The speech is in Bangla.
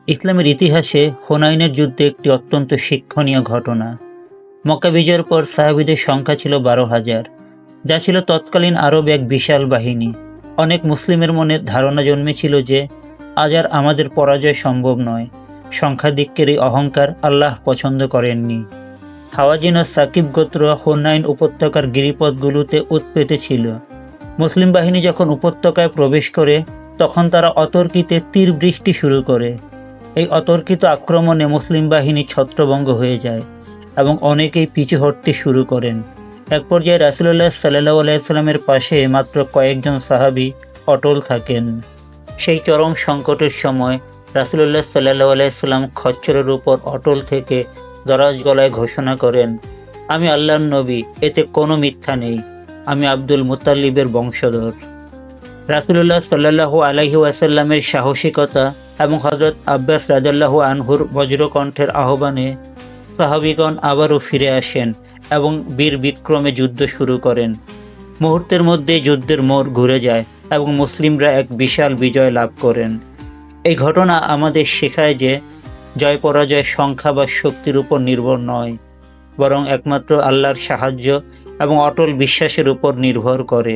ইসলামের ইতিহাসে হুনাইনের যুদ্ধে একটি অত্যন্ত শিক্ষণীয় ঘটনা। মক্কা বিজয়ের পর সাহাবীদের সংখ্যা ছিল 12,000, যা ছিল তৎকালীন আরব এক বিশাল বাহিনী। অনেক মুসলিমের মনে ধারণা জন্মেছিল যে আজ আর আমাদের পরাজয় সম্ভব নয়। সংখ্যাধিক্যের এই অহংকার আল্লাহ পছন্দ করেননি। হাওয়াজিন ও সাকিব গোত্র হুনাইন উপত্যকার গিরিপথগুলোতে উৎপেতে ছিল। মুসলিম বাহিনী যখন উপত্যকায় প্রবেশ করে তখন তারা অতর্কিতে তীর বৃষ্টি শুরু করে। এই অতর্কিত আক্রমণে মুসলিম বাহিনী ছত্রভঙ্গ হয়ে যায় এবং অনেকেই পিছু হটতে শুরু করেন। এক পর্যায়ে রাসূলুল্লাহ সাল্লাল্লাহু আলাইহি ওয়াসাল্লামের পাশে মাত্র কয়েকজন সাহাবী অটল থাকেন। সেই চরম সংকটের সময় রাসূলুল্লাহ সাল্লাল্লাহু আলাইহি ওয়াসাল্লাম খচ্চরের উপর অটল থেকে দরাজ গলায় ঘোষণা করেন, আমি আল্লাহর নবী, এতে কোনো মিথ্যা নেই। আমি আব্দুল মুত্তালিবের বংশধর। রাসূলুল্লাহ সাল্লাল্লাহু আলাইহি ওয়াসাল্লামের সাহসিকতা এবং হযরত আব্বাস রাদিয়াল্লাহু আনহুর বজ্রকণ্ঠের আহ্বানে সাহাবীগণ আবারও ফিরে আসেন এবং বীর বিক্রমে যুদ্ধ শুরু করেন। মুহূর্তের মধ্যে যুদ্ধের মোড় ঘুরে যায় এবং মুসলিমরা এক বিশাল বিজয় লাভ করেন। এই ঘটনা আমাদের শেখায় যে জয় পরাজয় সংখ্যা বা শক্তির উপর নির্ভর নয়, বরং একমাত্র আল্লাহর সাহায্য এবং অটল বিশ্বাসের উপর নির্ভর করে।